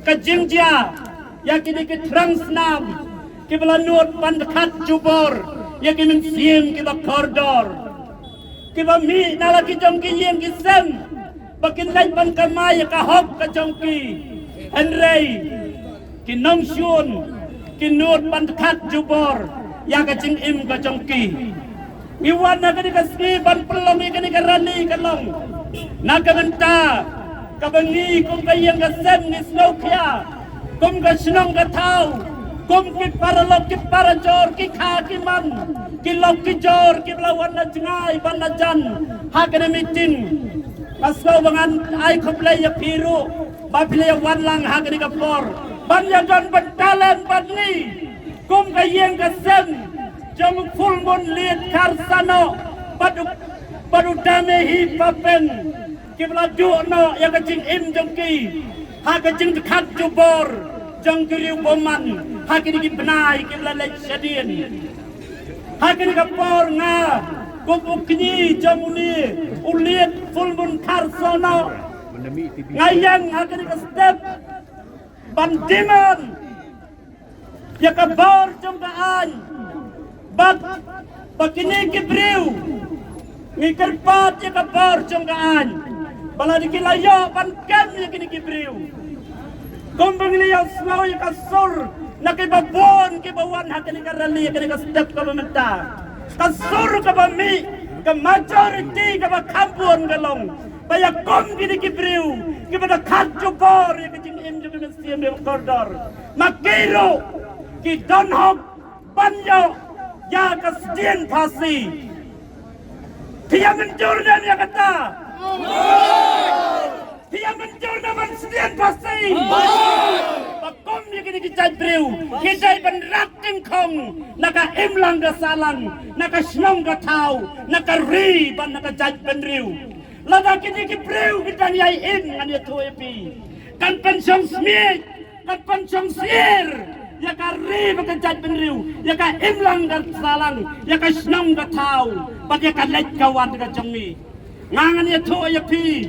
Kajingja, yakini ke Transnam, ke Belanut Pandekat Jubor, yakini Siem ke Bakordor, ke Bami nalaki jongki yang kisem, bakin naik pan kamay kahok ke jongki, Henry, ke Nongshun, ke Nur Pandekat Jubor, ya ke Jing Im ke jongki, Iwan nak ke ski ban pelong ikani ke rani kalong, nak ke benta. Kabangi kum kayang gasem ni snowkia, kum gasenong gatau, kum ki paralok ki parajor ki kaki man, ki lok ki jor ki lawan na jengai ban na jan, hakene mitin, kasau bangan ai kuplay ya piru, bapile ya wanlang hakene kapor, ban ya don bentalan ban ni, kum kayang gasem, jam full moon liat karsano, badu dame hi papen. Kibla no ya kacing im jongki ha kacing dekat jubor jongki riu boman ha kini ki benai kibla lek syadin ha kini kapor nga kumpuk kini jamuni uliat fulmun karsono ngayang ha kini ka step bandiman ya kabor jongkaan bat bakini kibriu ngikerpat ya kabor jongkaan Bala dikilayo pankan ya kini kibriu. Kumbang liyaw snaw ya kasur nakibabon kibawan hakini karali kini kastep ka pamenta. Kasur ka bami ka majority ka bakampun galong. Baya kum kini kibriu kibada kadjubor ya kicing im juga mestiam ya kordor. Makiro ki donhok banyo ya kasdien pasi. Tiang menjurnan ya kata. Dia menjurna mansdian pasti. Bakom ni kini kicai breu, kicai benrating kong, naka imlang ga salang, naka snong ga tau, naka ri ban naka jaj benriu. Lada kini ki breu kita nyai in ngani tu epi. Kan pensiong smith, kan pensiong sir, ya ka ri baka jaj benriu, ya ka imlang ga salang, ya ka snong ga tau, bat ya ka lek kawan ga jongi. Ngangan ya tu ya pi,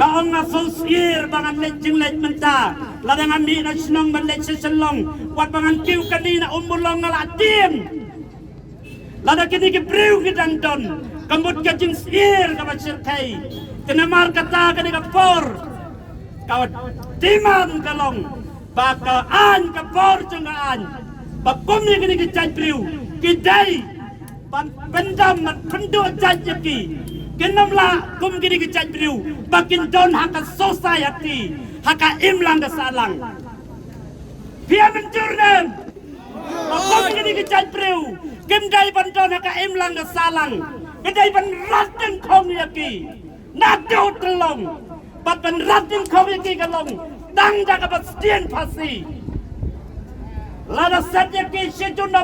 ngaong asosiir bangan lejeng lej menta, ladang ami na sinong balej seselong, wat bangan kiu kanina umulong ngalatim, lada kini kibriu kitang don, kambut kajing siir kabat sirkai, kenamar kata kani kapor, kawat timan kalong, bakaan kapor jenggaan, bakumi kini kicai briu, kidai. Pendam mat penduk jajaki kenamla kum kini kecaj briu bakin don haka society haka imlang kesalang pia menjurnan kum kini kecaj briu kendai pandon haka imlang kesalang kendai pan ratin kong yaki nado telong bat pan ratin kong yaki kalong dang jaga bat stien pasi lada set yaki syedun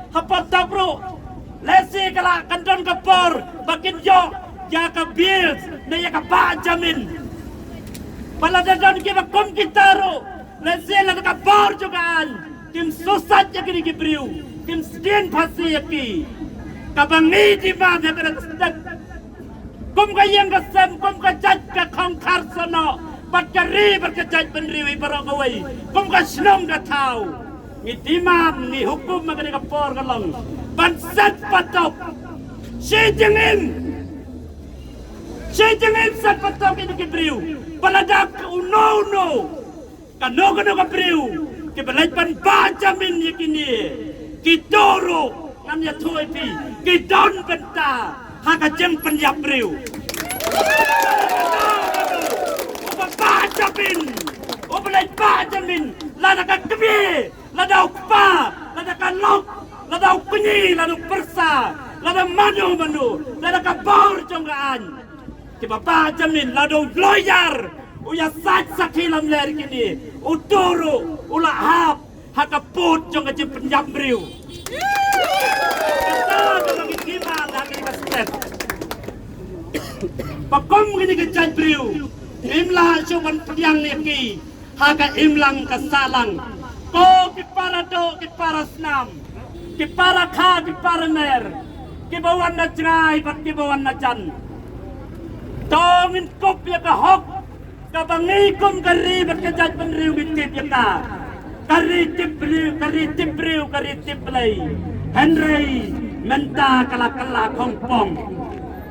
hapat tabru Lesi kala kandon kapor bakin yo ya ka bills na ya ka jamin. Pala dadon kita kum kitaro lesi la kapor jugaan kim sosat ya kini kibriu, kim sedien pasi ya ki, kabangi di mana kena kesedak, kum kayang kesem, kum kajat ke kongkar sono, bat kari berkejat benriwi barokawai, kum kasnong katau, ni timam ni hukum makanya kapor kalong, bansat patok, si jengin sat patok ini kibriu, paladak uno, kano kabriu, kibalay pan bajamin yakini, kitoro, namanya tuai pi, kidon benta, hakajeng penyabriu. Opa bajamin, obalay bajamin, lada kagbi, lada ukpa, lada kalok, lada ukni, lada persa, lada manu, lada kabor jonggaan. Kiba bajamin, lada loyar, uya sak hilam ler kini, uturu, ulahap, hakaput jong kajeng penyabriu. Pakom gini kejat briu, imlah cuman pediang niki, haka imlang kesalang. Ko kipara do, kipara senam, kipara ka, kipara mer, kibawan na jngai, pat kibawan na jan. Tongin kop ya kahok, kabangikum kari bat kejat penriu bitip ya ka. Kari tibriu, kari tiplay. Henry, menta kala kongpong.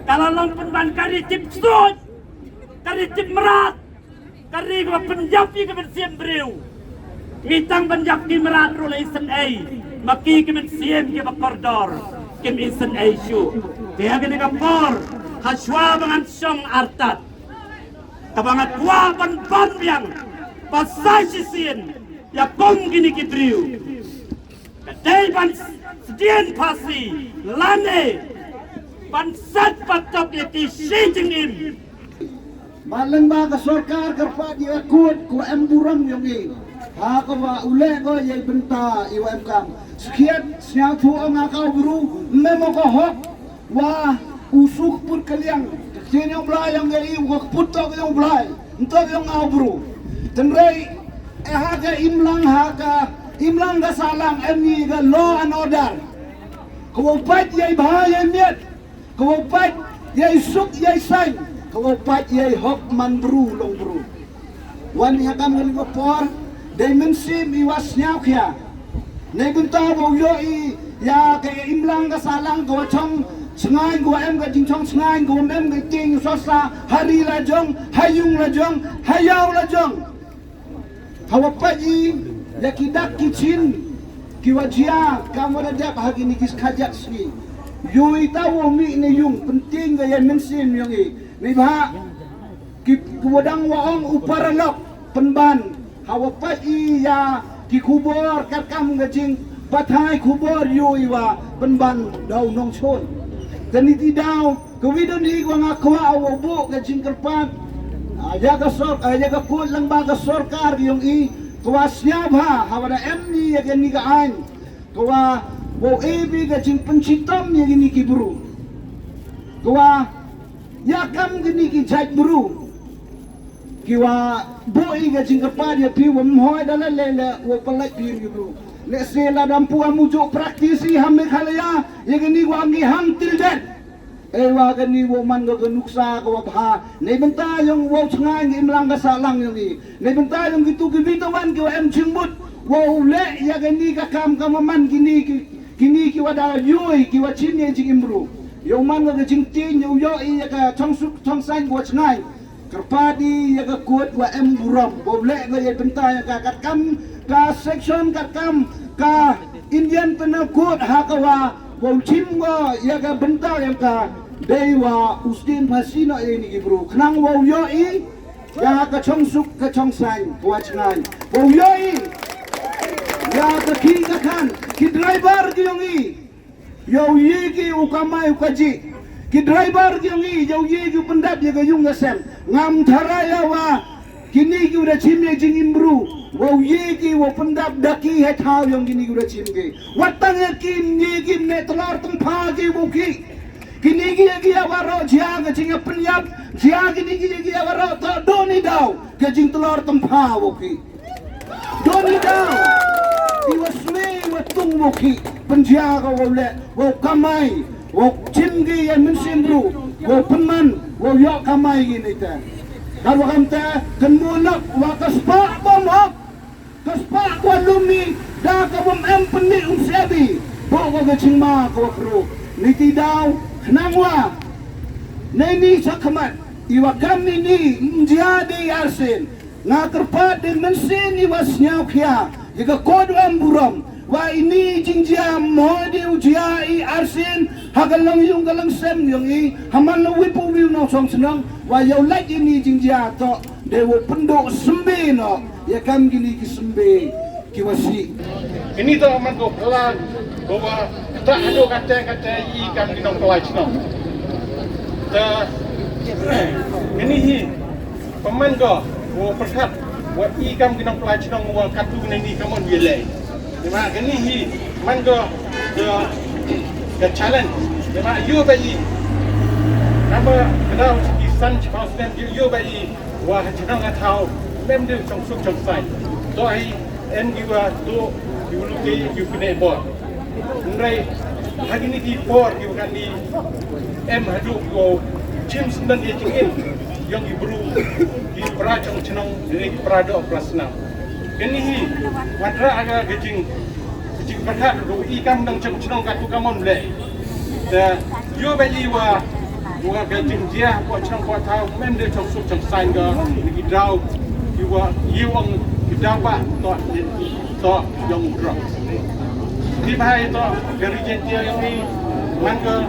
Kalau long penban kari tip sud, kari tip merat, kari gua penjapi ke bersiem briu. Ngitang penjapi merat rula isen ay, maki ke bersiem ke bakordor, kim isen ay syu. Kaya gini kapor, haswa bangan syong artat. Kabangat wapan banbiang, pasay sisin, ya kong gini kibriu. Kadai ban sedien pasi, lane, bansat patok yaki sijengim. Malang ba ka sarkar karpa di akut ko emburam yongi. Ha ko ba ule ko yai benta iwam kam. Sekian sia tu nga ka guru memo ko hok wa usuk pur kaliang. Sini yang belai yang yai ko putok yang belai. Entok yang ngabru. Tenrei ha ka imlang ga salang emi ga law and order. Ko pat yai bahaya miet. Ko pat yai suk yai sain. Kau pat yai hok man bru long bru. Wan hakam ngani ko por dimensi iwas nyau kya. Nei bunta bo yo I ya ke imlang ka salang ko chong sengai ko em ka jing chong sengai ko em ka jing sosa hari la jong hayung la jong hayau la jong. Kau pat I ya kidak kicin kiwajia kamu ada hagi ni kis kajat sini. Yui tahu mi ni yung penting gaya mensim yung I. Ni bah ki kuwadang waong uparalok penban hawapat iya ki kubor kakam ngajing pathai kubor yui wa penban daw nong chon taniti daw kawidon hi wa ngakwa awobo ngajing kerpat aja ka kul lang ba ka sarkar yung I kawasnya ba hawada emni ya gani gaan kawa wo ebi ngajing pencitom ya gini kiburu kawa ya kam gini ki jaj buru kiwa boi ga jingkapa dia pi wa mhoi dala lele wa palai pi buru le se la dampu amujo praktisi hamme khalaya ye gini wa ngi ham tilden e wa gini wa man ga nuksa ko bha nei benta yung wa chngai ngi imlang ga salang yung I nei benta yung gitu ki bitawan ki wa em chingbut wa le ya gini ka kam man gini ki wa da yoi ki wa chin ye jing imru yung man nga jing tin yung yo I ka chong san buat ngai kerpadi ya ka kuat wa em buram boble nga ye benta ya ka katkam ka section katkam ka Indian penakut hakawa wa chim nga ya ka benta yang ka dewa ustin pasino ini gibru knang wa yo I ya ka chong san buat ngai wa yo I ya ka ki ka kan ki driver ki yung I Yau yiki ukamai ukaji ki driver kyongi yau yiki pendap ye gayung gasem ngam tharaya wa kini ki udah chimye jingimru wa yiki wa pendap daki he thau yong kini ki udah chimge watang yakin yiki ne telor tempha ki buki kini ki yaki awaro jia ga jinga penyap jia kini ki yaki awaro to doni dau ke jing telor tempha buki doni dau iwas woki penjaga wole wo kamai wo cimgi yang mensimbru wo peman wo yok kamai gini ta kalau kamta kemunak wa kaspa bomok kaspa walumi da kabum empeni umsiabi bo ko cingma ko kru niti daw nangwa neni sakmat iwa kami ni menjadi arsin ngakerpat di mensin iwa senyau kia jika kodu amburam wa ini jingjia modi ujiai arsin hagalang yung galang sem yung i haman na wipu wiu na song senang wa yaw like ini jingjia to dewo pendok sembe no ya kam gini ki sembe kiwasi ini to aman ko pelan bahwa tak ada kata-kata ikan ginong pelai senang ini hi peman ko wo perkat wa ikan ginong pelai senang wa katu ni kamon wiele Memang ini hi mangga the challenge. Memang you bayi nama kenal di san Boston you bayi wah jenang atau mem dia trong suk trong sai. Do ai en giwa do you look you kena bor. Nrai hari ni di bor you kan di hadu go James dan dia cingin yang diburu di pra trong jenang dari prado prasna. Ini wadra aga gejing perkat ru ikam dang ceng katu kamon le da yo bayi wa gejing dia ko ceng ko tau mem de cong suk cong sain ga gi dau ki wa yiwang ki dawa to yong drop di bahai to dari jentia yang ni mangga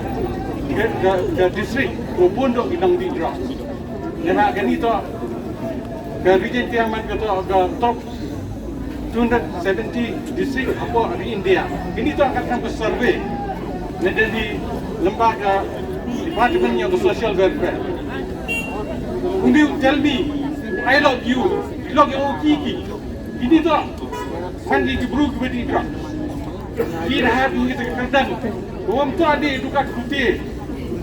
ke district ko pondok gidang di drop nema gani to dari jentia mangga to ga top 270 district apa di India. Ini tu akan kami survey dari lembaga Department of Social Welfare. You tell me, I love you, you love your kiki. Ini tu mandi diburuk beri drug. Kita harus kita kerdan. Bawam tu ada edukat putih,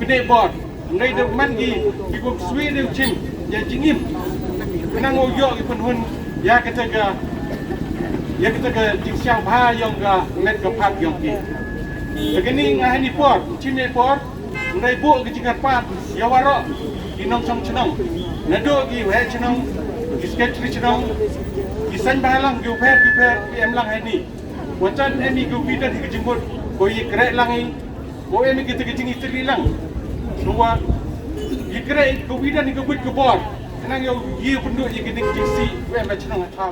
gede bor. Ngai dah mandi ikut suai dia cim, yang cingim. Kenang oyok ipun hun ya kataga. Ya kita ke jingsiang bah yang ga met ke pat yang ki. Begini ngah ni por, cine por, ngai bu ke jingat pat, ya waro, inong song cenong. Nado ki we cenong, isket tri cenong, isan bahalang gu pet em lang hai ni. Wacan emi gu pida di kejembut, ko ye krek langi, ko emi kita ke jing istri lang. Dua, ye krek gu pida ni ke but ke bor. Nang yo ye penduk ye ke jingsi, we ma cenong atau